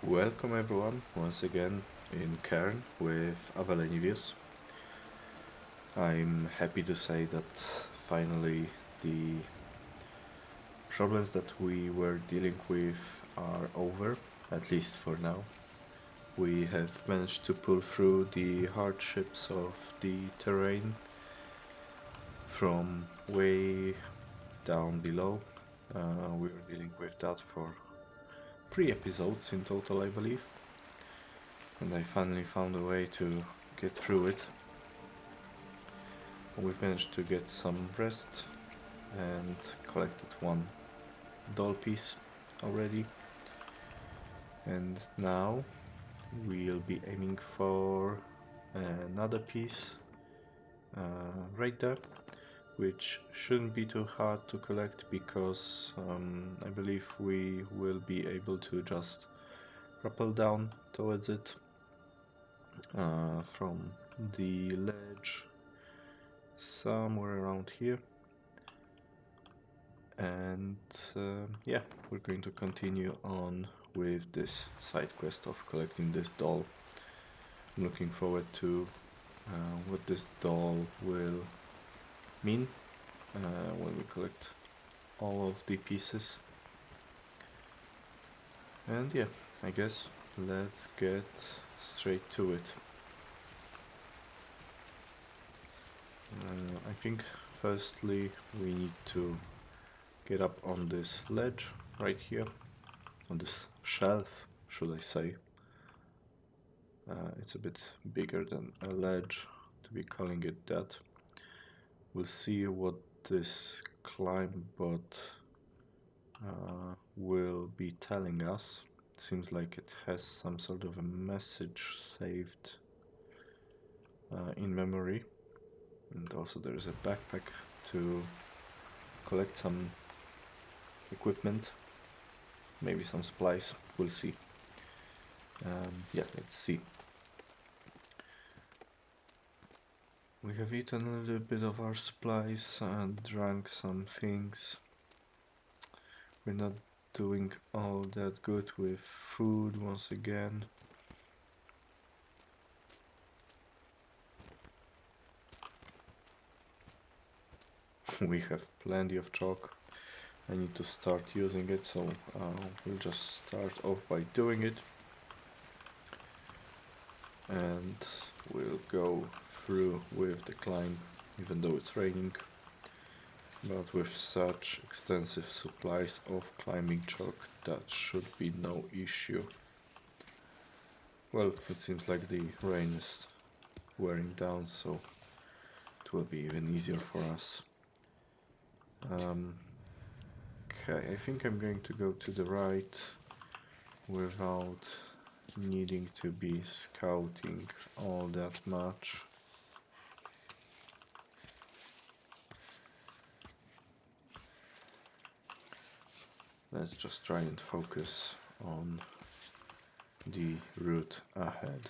Welcome everyone once again in Cairn with Avalenivius. I'm happy to say that finally the problems that we were dealing with are over, at least for now. We have managed to pull through the hardships of the terrain from way down below. We were dealing with that for 3 episodes in total, I believe. And I finally found a way to get through it. We've managed to get some rest and collected one doll piece already. And now we'll be aiming for another piece right there, which shouldn't be too hard to collect because I believe we will be able to just rappel down towards it from the ledge somewhere around here. And yeah, we're going to continue on with this side quest of collecting this doll. I'm looking forward to what this doll will mean when we collect all of the pieces. And yeah, I guess let's get straight to it. I think firstly we need to get up on this ledge right here, on this shelf, should I say. It's a bit bigger than a ledge to be calling it that. We'll see what this climb bot will be telling us. It seems like it has some sort of a message saved in memory. And also there is a backpack to collect some equipment, maybe some supplies, we'll see. Yeah, let's see. We have eaten a little bit of our supplies and drank some things. We're not doing all that good with food once again. We have plenty of chalk. I need to start using it, so we'll just start off by doing it. And we'll go through with the climb, even though it's raining. But with such extensive supplies of climbing chalk, that should be no issue. Well, it seems like the rain is wearing down, so it will be even easier for us. Okay, I think I'm going to go to the right without needing to be scouting all that much. Let's just try and focus on the route ahead.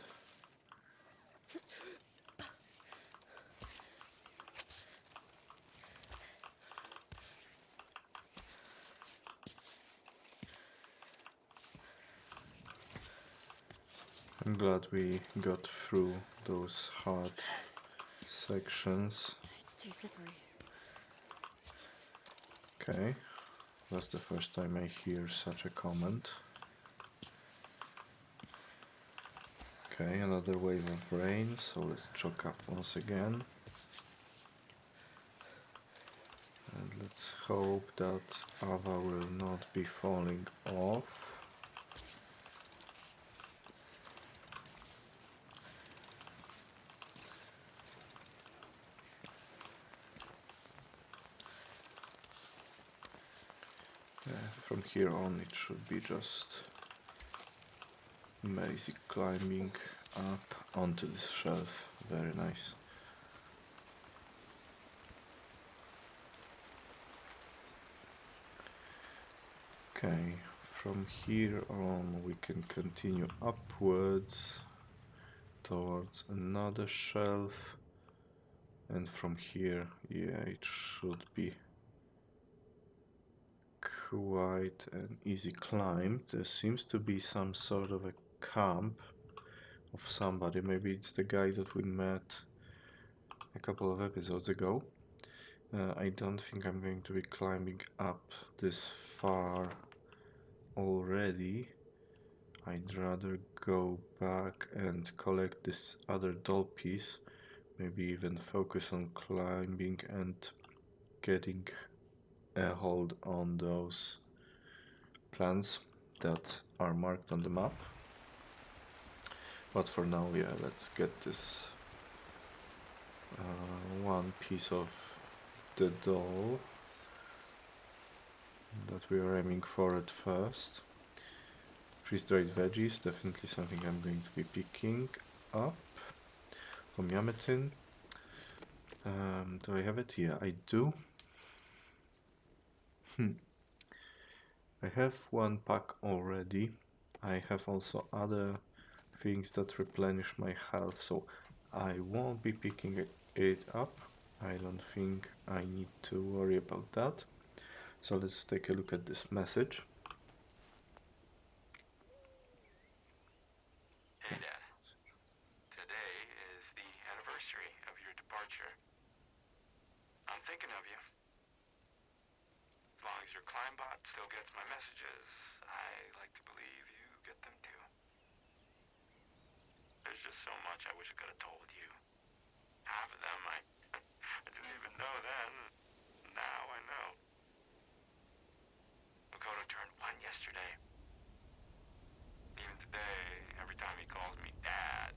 I'm glad we got through those hard sections. It's too slippery. Okay, that's the first time I hear such a comment. Okay, another wave of rain, so let's chalk up once again. And let's hope that Ava will not be falling off. From here on it should be just basic climbing up onto this shelf. Very nice. Okay, from here on we can continue upwards towards another shelf, and from here, yeah, it should be quite an easy climb. There seems to be some sort of a camp of somebody. Maybe it's the guy that we met a couple of episodes ago. I don't think I'm going to be climbing up this far already. I'd rather go back and collect this other doll piece, maybe even focus on climbing and getting a hold on those plants that are marked on the map. But for now, yeah, let's get this one piece of the doll that we are aiming for at first. Freeze-dried veggies, definitely something I'm going to be picking up. From Yametin. Do I have it? Yeah, I do. I have one pack already. I have also other things that replenish my health, so I won't be picking it up. I don't think I need to worry about that. So let's take a look at this message. Hey Dad, today is the anniversary of your departure. I'm thinking of you. As long as your Climbot still gets my messages, I like to believe you get them too. There's just so much I wish I could have told you. Half of them I didn't even know then. Now I know. Makoto turned 1 yesterday. Even today, every time he calls me Dad,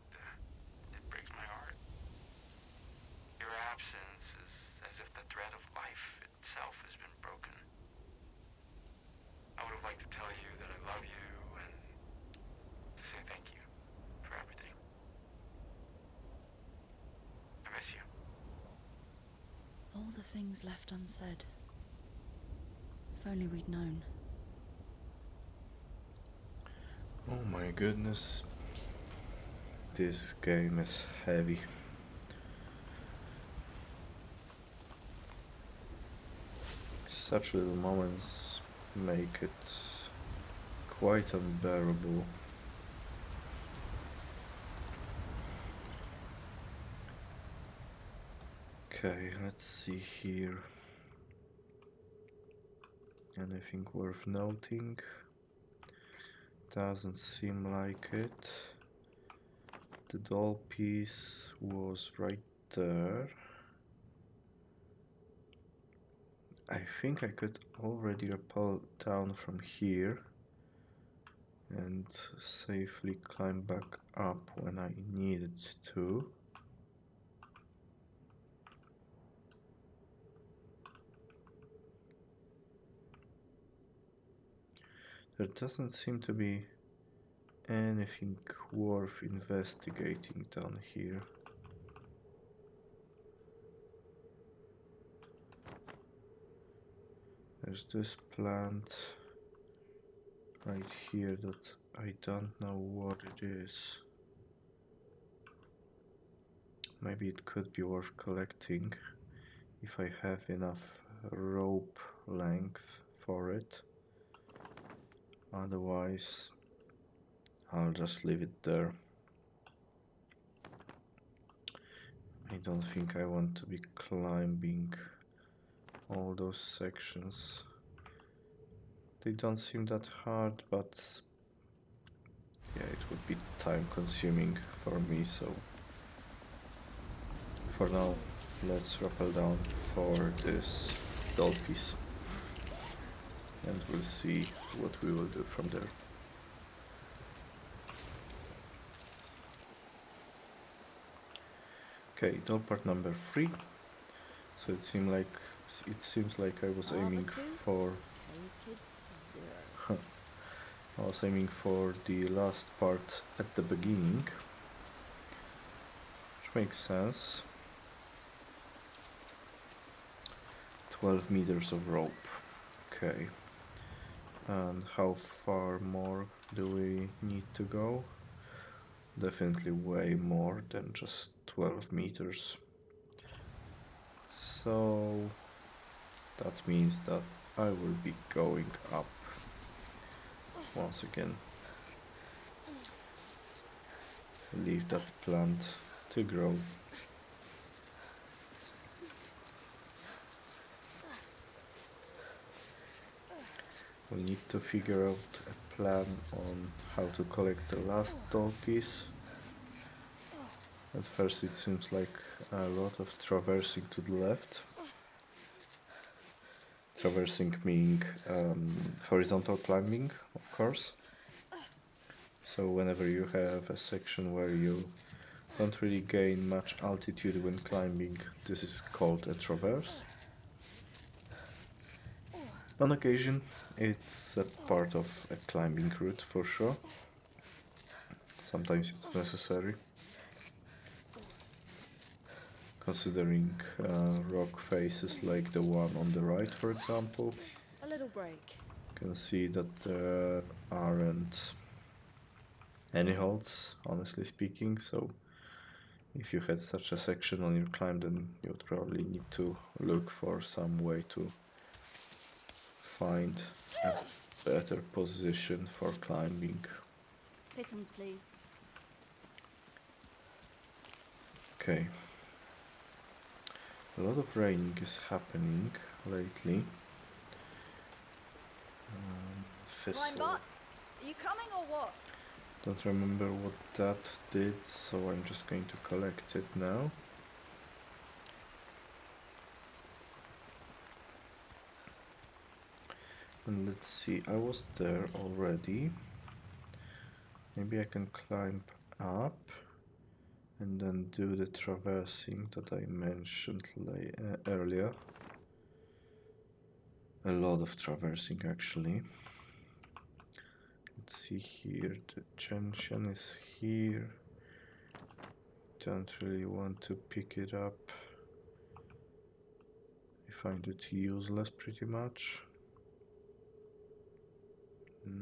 it breaks my heart. Your absence is as if the thread of life itself has been broken. I would have liked to tell you that I love you and to say thank you for everything. I miss you. All the things left unsaid. If only we'd known. Oh my goodness. This game is heavy. Such little moments make it quite unbearable. Okay, let's see here. Anything worth noting? Doesn't seem like it. The doll piece was right there. I think I could already rappel down from here and safely climb back up when I needed to. There doesn't seem to be anything worth investigating down here. There's this plant right here that I don't know what it is. Maybe it could be worth collecting if I have enough rope length for it. Otherwise, I'll just leave it there. I don't think I want to be climbing all those sections. They don't seem that hard, but yeah, it would be time consuming for me, so for now let's rappel down for this doll piece and we'll see what we will do from there. Okay, doll part number 3. So it seems like I was aiming for I was aiming for the last part at the beginning, which makes sense. 12 meters of rope. Okay. And how far more do we need to go? Definitely way more than just 12 meters. So that means that I will be going up once again. Leave that plant to grow. We need to figure out a plan on how to collect the last doll piece. At first it seems like a lot of traversing to the left. Traversing meaning horizontal climbing, of course. So whenever you have a section where you don't really gain much altitude when climbing, this is called a traverse. On occasion, it's a part of a climbing route for sure. Sometimes it's necessary. Considering rock faces like the one on the right, for example, A little break. you can see that there aren't any holds, honestly speaking, so if you had such a section on your climb, then you would probably need to look for some way to find a better position for climbing. Pitons, please. Okay. A lot of raining is happening lately. Thistle. Are you coming or what? Don't remember what that did, so I'm just going to collect it now. And let's see, I was there already. Maybe I can climb up and then do the traversing that I mentioned earlier. A lot of traversing actually. Let's see here, the junction is here. Don't really want to pick it up. I find it useless pretty much.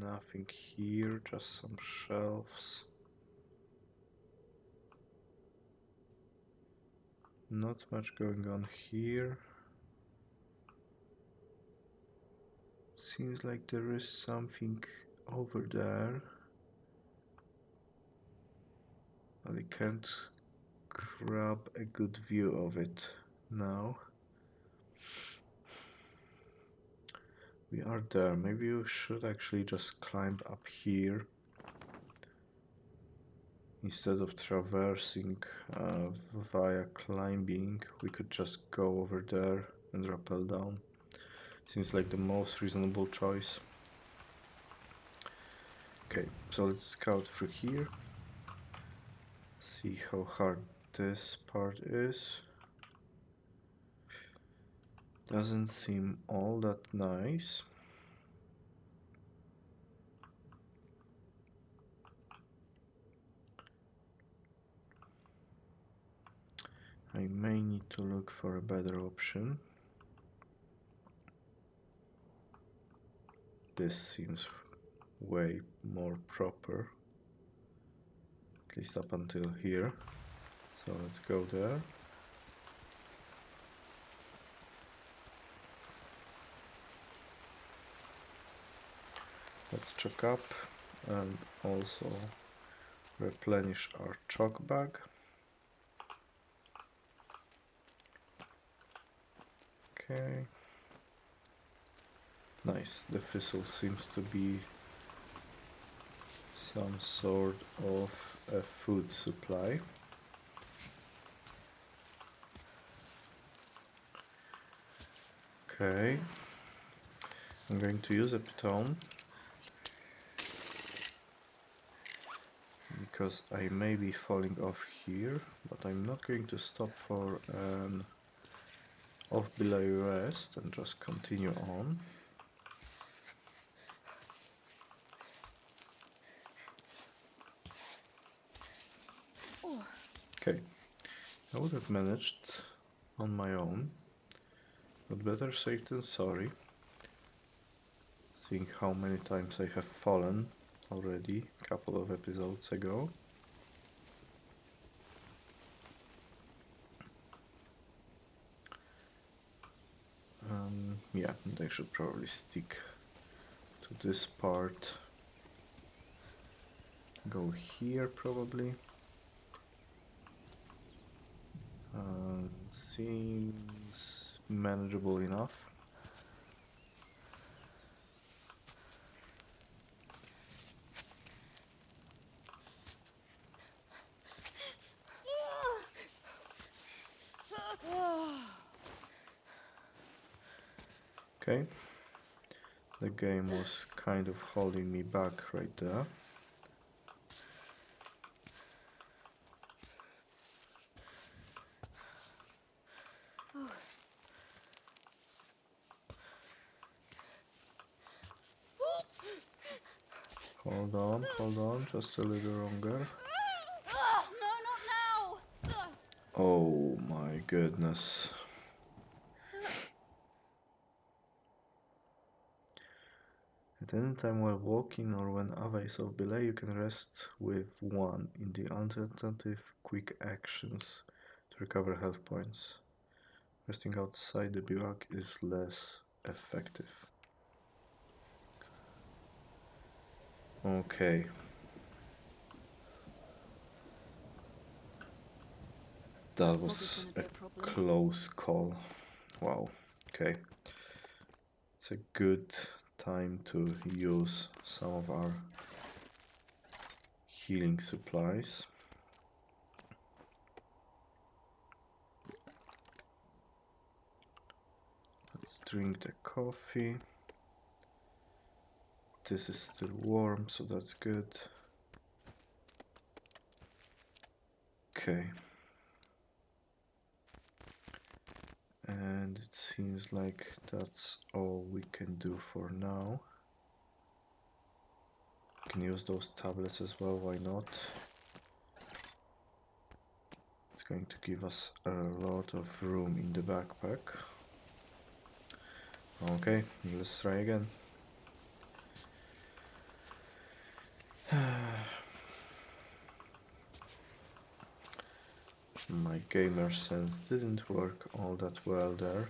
Nothing here, just some shelves. Not much going on here. Seems like there is something over there, but I can't grab a good view of it now. We are there. Maybe we should actually just climb up here instead of traversing via climbing. We could just go over there and rappel down. Seems like the most reasonable choice. Okay, so let's scout through here. See how hard this part is. Doesn't seem all that nice. I may need to look for a better option. This seems way more proper, at least up until here. So let's go there. Let's check up and also replenish our chalk bag. Okay. Nice, the thistle seems to be some sort of a food supply. Okay. I'm going to use a piton because I may be falling off here, but I'm not going to stop for an off belay rest and just continue on. Okay, I would have managed on my own, but better safe than sorry. Seeing how many times I have fallen already a couple of episodes ago. Yeah, they should probably stick to this part. Go here probably. Seems manageable enough. Okay. The game was kind of holding me back right there. Hold on, just a little longer. No, not now! Oh my goodness. At any time while walking or when aways of belay, you can rest with 1 in the alternative quick actions to recover health points. Resting outside the bivouac is less effective. Okay. That was a close call. Wow. Okay. It's a good time to use some of our healing supplies. Let's drink the coffee. This is still warm, so that's good. Okay. And it seems like that's all we can do for now. We can use those tablets as well, why not? It's going to give us a lot of room in the backpack. Okay, let's try again. My gamer sense didn't work all that well there.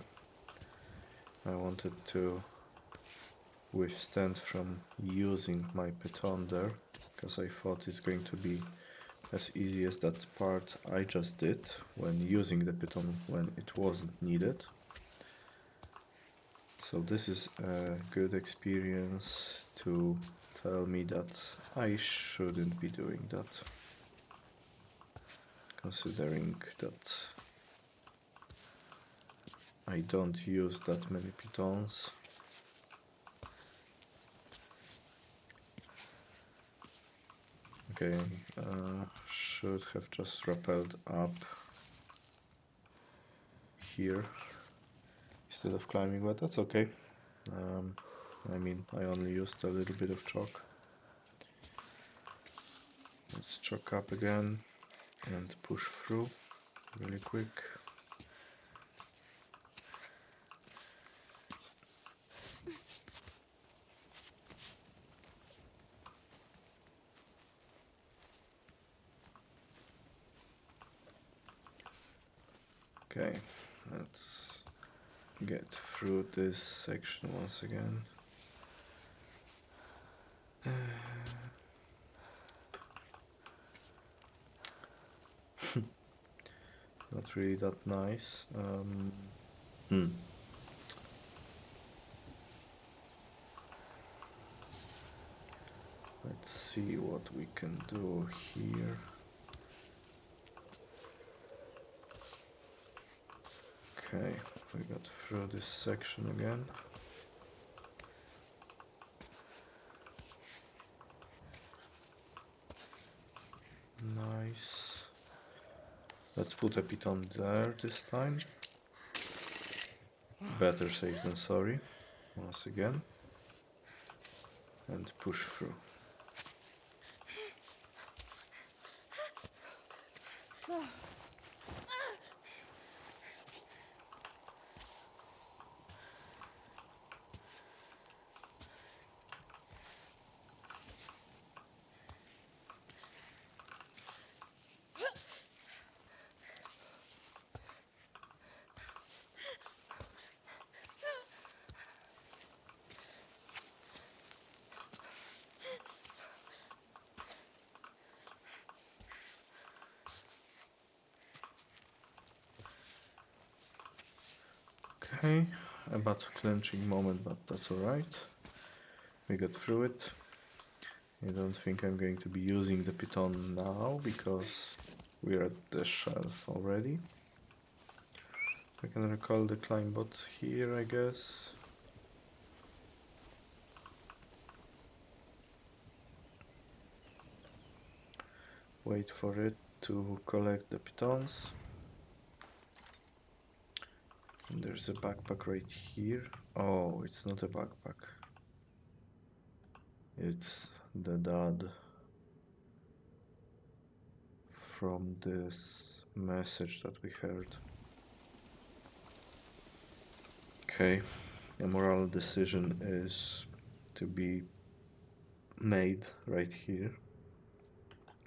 I wanted to withstand from using my piton there, because I thought it's going to be as easy as that part I just did when using the piton when it wasn't needed. So this is a good experience to tell me that I shouldn't be doing that, considering that I don't use that many pitons. Okay, should have just rappelled up here instead of climbing, but that's okay. I mean, I only used a little bit of chalk. Let's chalk up again and push through really quick. Okay, let's get through this section once again. Not really that nice. Let's see what we can do here. Okay, we got through this section again. Nice. Let's put a piton there this time. Better safe than sorry. Once again. And push through. Okay, about a clenching moment, but that's alright. We got through it. I don't think I'm going to be using the piton now because we're at the shelf already. I can recall the climb bots here, I guess. Wait for it to collect the pitons. And there's a backpack right here. Oh, it's not a backpack. It's the dad from this message that we heard. Okay, a moral decision is to be made right here.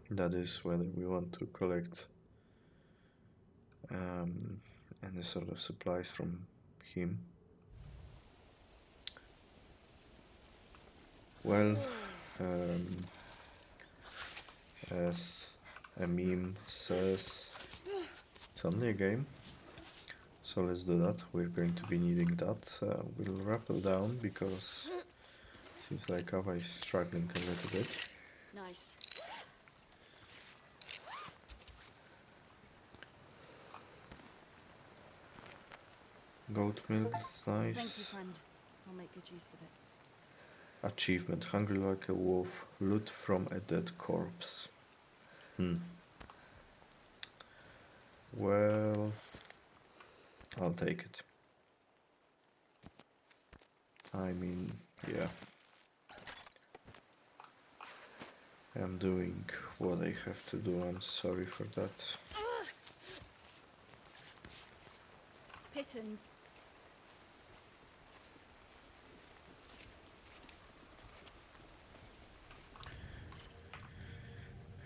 That is whether we want to collect any sort of supplies from him. Well, as a meme says, it's only a game. So let's do that. We're going to be needing that. We'll rappel down because it seems like Ava is struggling a little bit. Nice. Goat milk, it's nice. Thank you, friend. I'll make good use of it. Achievement, hungry like a wolf, loot from a dead corpse. Well, I'll take it. I mean, yeah. I'm doing what I have to do, I'm sorry for that. Pittons.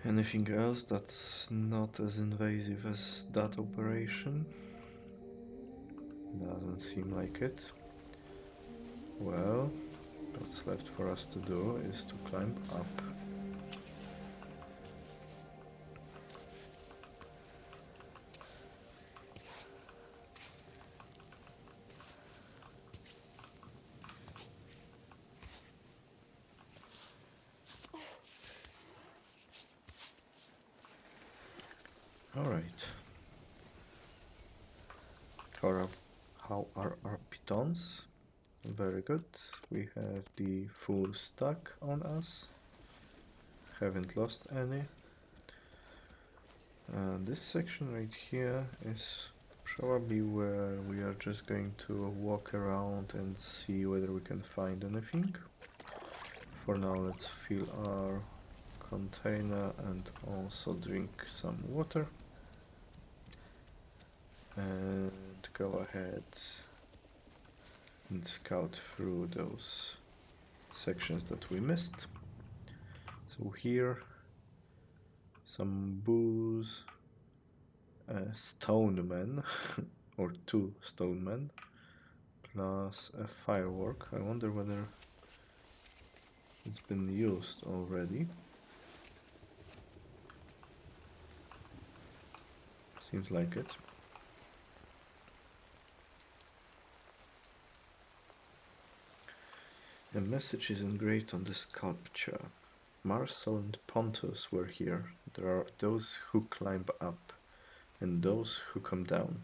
Anything else that's not as invasive as that operation? Doesn't seem like it. Well, what's left for us to do is to climb up. Alright. How are our pitons? Very good. We have the full stack on us. Haven't lost any. This section right here is probably where we are just going to walk around and see whether we can find anything. For now, let's fill our container and also drink some water. And go ahead and scout through those sections that we missed. So here, some booze, a stone man, or 2 stone men, plus a firework. I wonder whether it's been used already. Seems like it. A message is engraved on the sculpture. Marcel and Pontus were here. There are those who climb up and those who come down.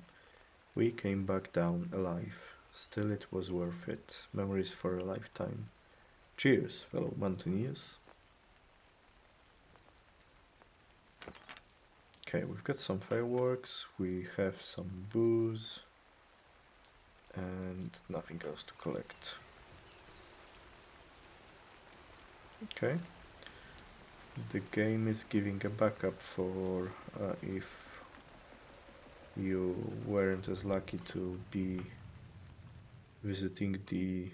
We came back down alive. Still it was worth it. Memories for a lifetime. Cheers, fellow mountaineers. Okay, we've got some fireworks, we have some booze, and nothing else to collect. Okay. The game is giving a backup for if you weren't as lucky to be visiting the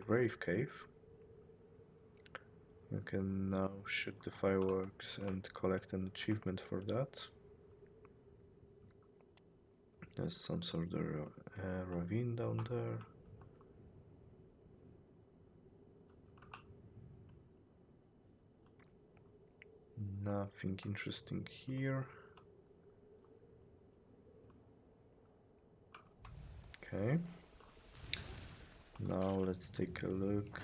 rave cave. You can now shoot the fireworks and collect an achievement for that. There's some sort of ravine down there. Nothing interesting here. Okay. Now let's take a look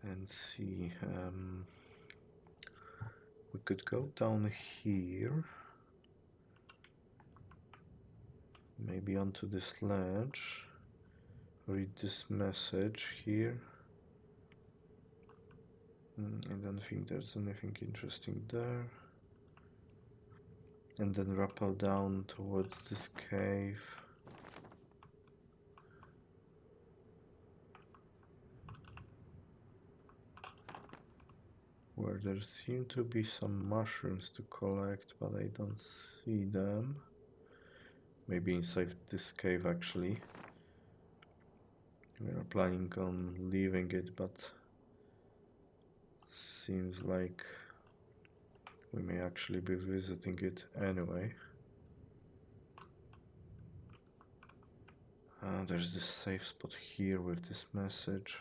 and see. We could go down here, maybe onto this ledge, read this message here. I don't think there's anything interesting there. And then rappel down towards this cave. Where there seem to be some mushrooms to collect, but I don't see them. Maybe inside this cave actually. We are planning on leaving it, but seems like we may actually be visiting it anyway. There's this safe spot here with this message.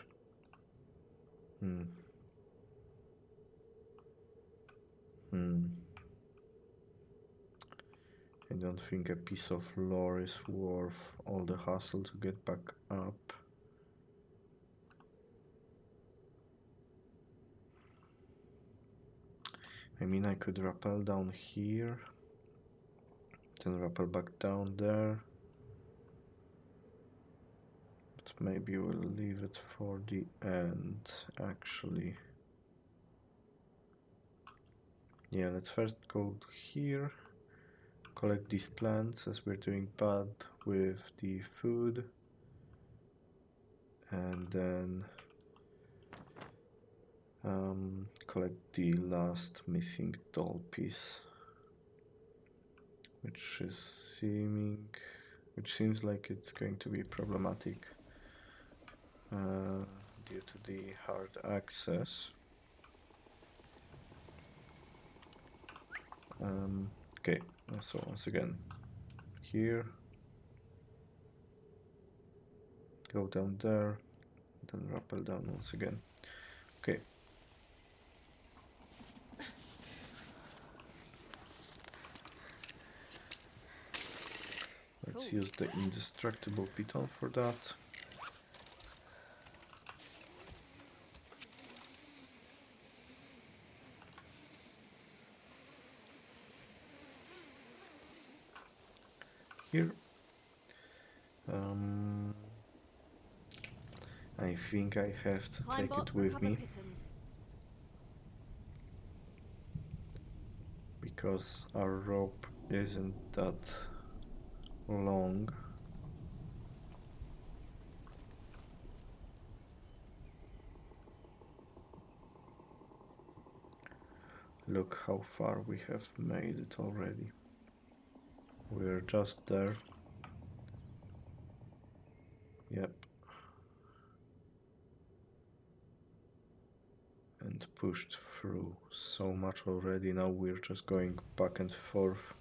I don't think a piece of lore is worth all the hassle to get back up. I mean, I could rappel down here, then rappel back down there. But maybe we'll leave it for the end, actually. Yeah, let's first go here, collect these plants as we're doing bad with the food, and then collect the last missing doll piece, which seems like it's going to be problematic due to the hard access. Okay, so once again, here, go down there, then rappel down once again. Okay. Let's use the indestructible piton for that. Here. I think I have to take it with me. Because our rope isn't that long. Look how far we have made it already. We're just there. Yep. And pushed through so much already. Now we're just going back and forth.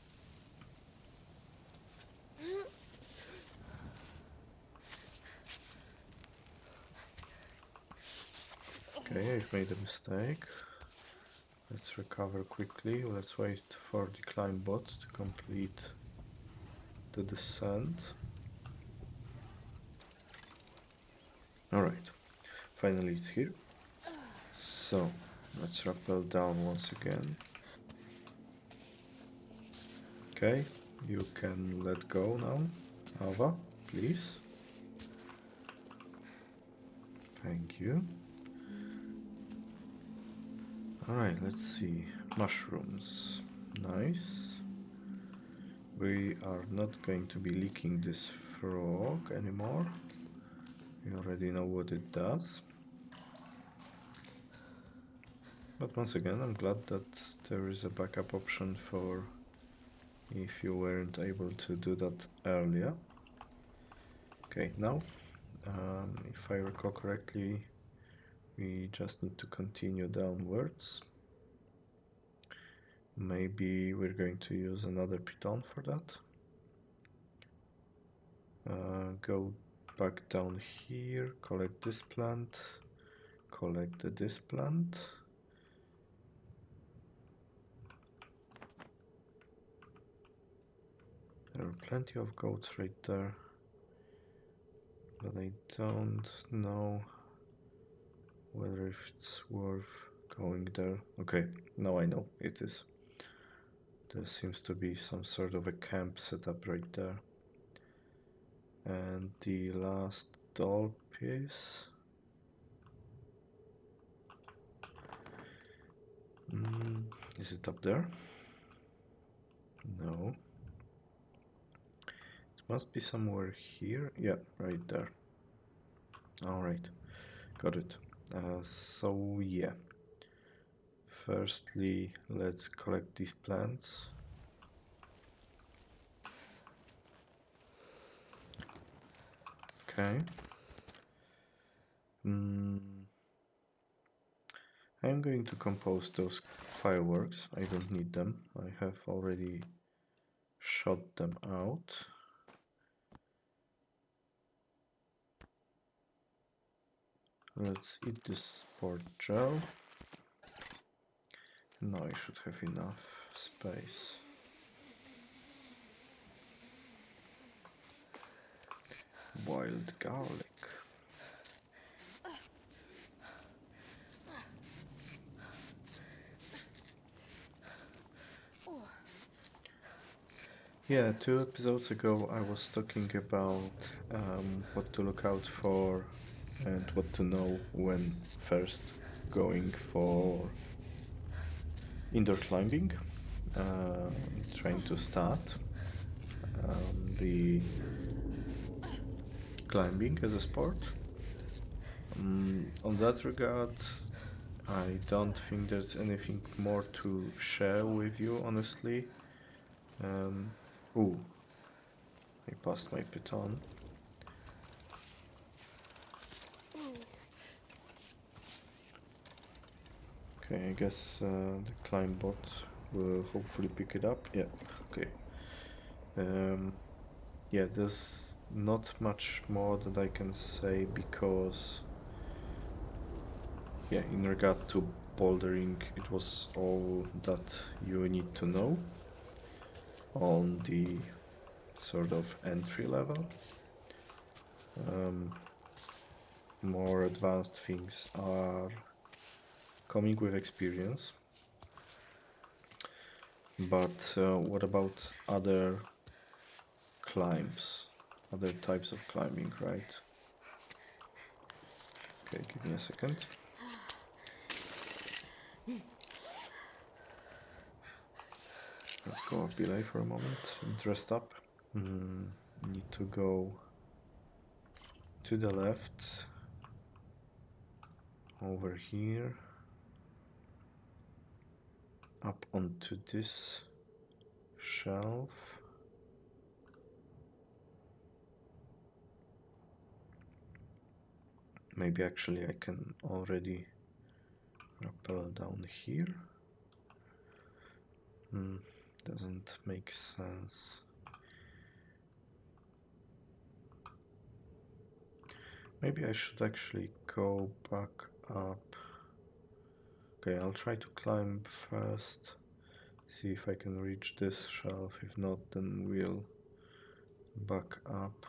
Okay, I've made a mistake. Let's recover quickly. Let's wait for the climb bot to complete the descent. Alright, finally it's here. So, let's rappel down once again. Okay, you can let go now. Ava, please. Thank you. Alright, let's see. Mushrooms. Nice. We are not going to be licking this frog anymore. We already know what it does. But once again, I'm glad that there is a backup option for if you weren't able to do that earlier. Okay, now, if I recall correctly, we just need to continue downwards. Maybe we're going to use another piton for that. Go back down here, collect this plant, collect this plant. There are plenty of goats right there, but I don't know whether it's worth going there. Okay, now I know it is. There seems to be some sort of a camp set up right there. And the last doll piece. Is it up there? No. It must be somewhere here. Yeah, right there. Alright, got it. So yeah. Firstly, let's collect these plants. Okay. I'm going to compose those fireworks. I don't need them. I have already shot them out. Let's eat this sport gel. Now I should have enough space. Wild garlic. Yeah, 2 episodes ago I was talking about what to look out for and what to know when first going for indoor climbing, trying to start the climbing as a sport. On that regard, I don't think there's anything more to share with you, honestly. Ooh, I passed my baton. Okay, I guess the climb bot will hopefully pick it up. Yeah, okay. Yeah, there's not much more that I can say because, yeah, in regard to bouldering, it was all that you need to know on the sort of entry level. More advanced things are coming with experience. But what about other climbs, other types of climbing, right? Okay, give me a second. Let's go off belay for a moment and rest up. Need to go to the left, over here, up onto this shelf. Maybe actually I can already rappel down here. Doesn't make sense. Maybe I should actually go back up. Okay, I'll try to climb first, see if I can reach this shelf. If not, then we'll back up.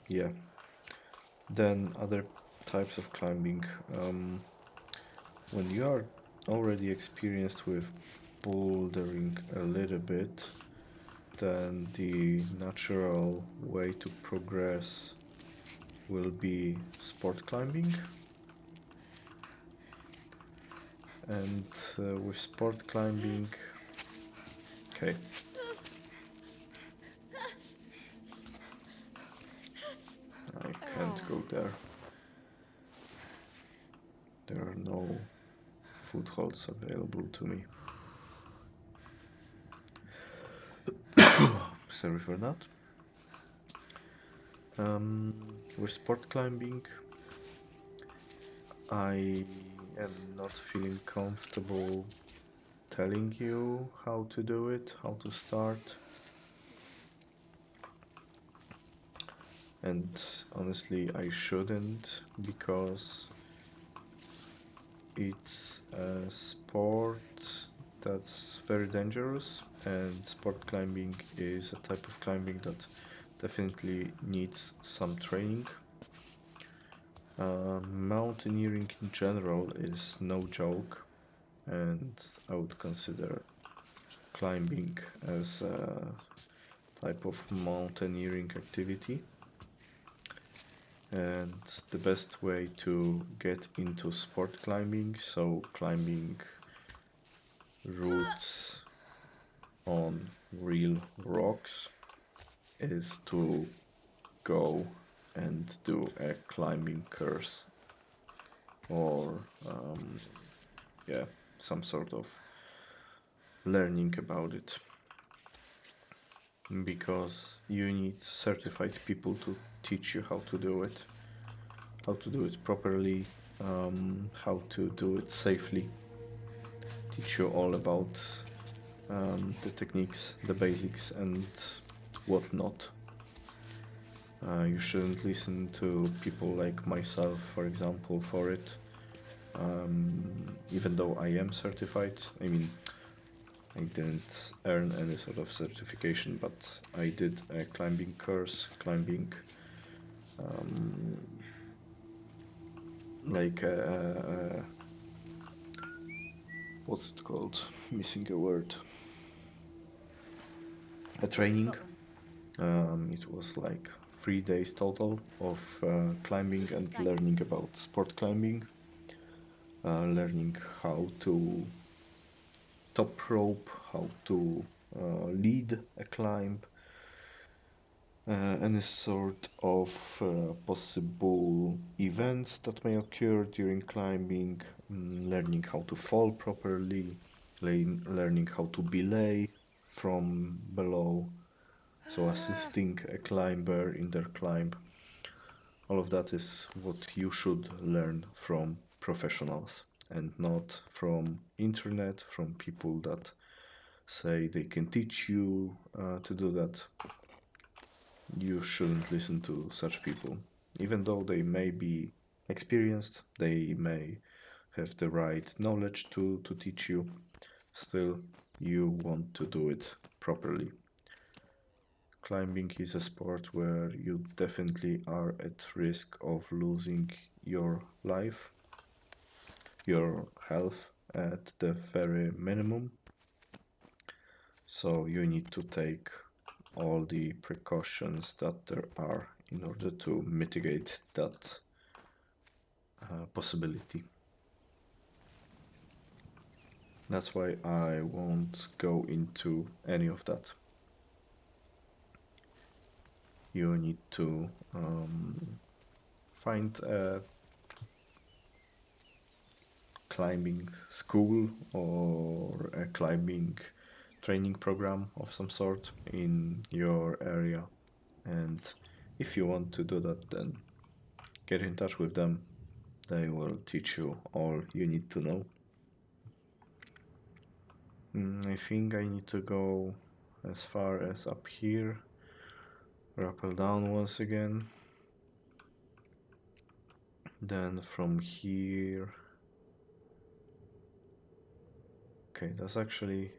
Yeah. Then other types of climbing. When you are already experienced with bouldering a little bit, then the natural way to progress will be sport climbing. And with sport climbing, okay. I can't go there. There are no footholds available to me. Sorry for that. With sport climbing, I am not feeling comfortable telling you how to do it, how to start. And honestly, I shouldn't, because it's a sport that's very dangerous, and sport climbing is a type of climbing that definitely needs some training. Mountaineering in general is no joke, and I would consider climbing as a type of mountaineering activity. And the best way to get into sport climbing, so climbing routes on real rocks, is to go and do a climbing course, or yeah, some sort of learning about it, because you need certified people to teach you how to do it properly, how to do it safely, teach you all about the techniques, the basics, and whatnot. You shouldn't listen to people like myself, for example, for it. Even though I am certified, I mean, I didn't earn any sort of certification, but I did a climbing course, climbing um, like what's it called? Missing a word. A You training. got one. It was like 3 days total of climbing and Thanks. learning about sport climbing, learning how to top rope, how to lead a climb, any sort of possible events that may occur during climbing, learning how to fall properly, learning how to belay from below, so assisting a climber in their climb. All of that is what you should learn from professionals, and not from internet, from people that say they can teach you to do that. You shouldn't listen to such people. Even though they may be experienced, they may have the right knowledge to teach you, still, you want to do it properly. Climbing is a sport where you definitely are at risk of losing your life, your health at the very minimum. So you need to take all the precautions that there are in order to mitigate that possibility. That's why I won't go into any of that. You need to find a climbing school or a climbing training program of some sort in your area. And if you want to do that, then get in touch with them. They will teach you all you need to know. I think I need to go as far as up here, rappel down once again. Then from here. Okay, that's actually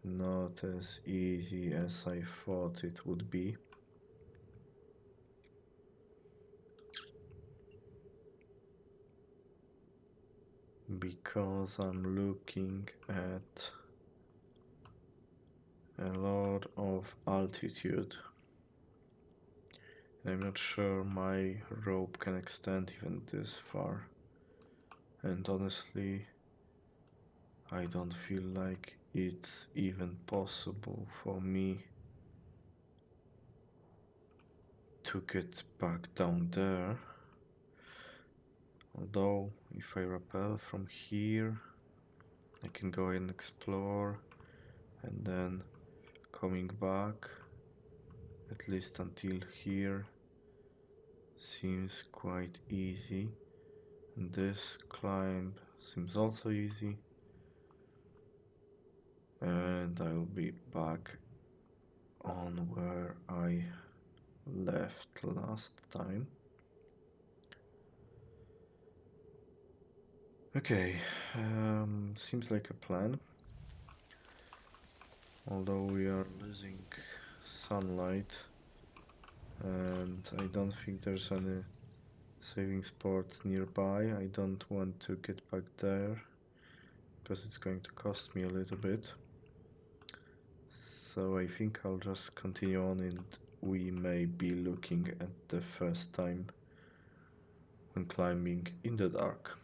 not as easy as I thought it would be. Because I'm looking at a lot of altitude. And I'm not sure my rope can extend even this far. And honestly, I don't feel like it's even possible for me to get back down there. Although, if I rappel from here, I can go and explore, and then coming back, at least until here, seems quite easy. And this climb seems also easy. And I'll be back on where I left last time. Okay, seems like a plan. Although we are losing sunlight, and I don't think there's any saving spot nearby. I don't want to get back there because it's going to cost me a little bit. So I think I'll just continue on, and we may be looking at the first time when climbing in the dark.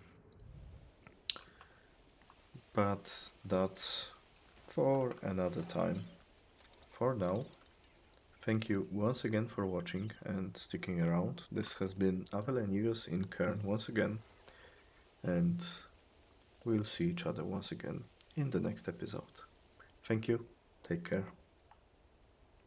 But that's for another time. For now, thank you once again for watching and sticking around. This has been Avelenius in Cairn once again, and we'll see each other once again in the next episode. Thank you, take care.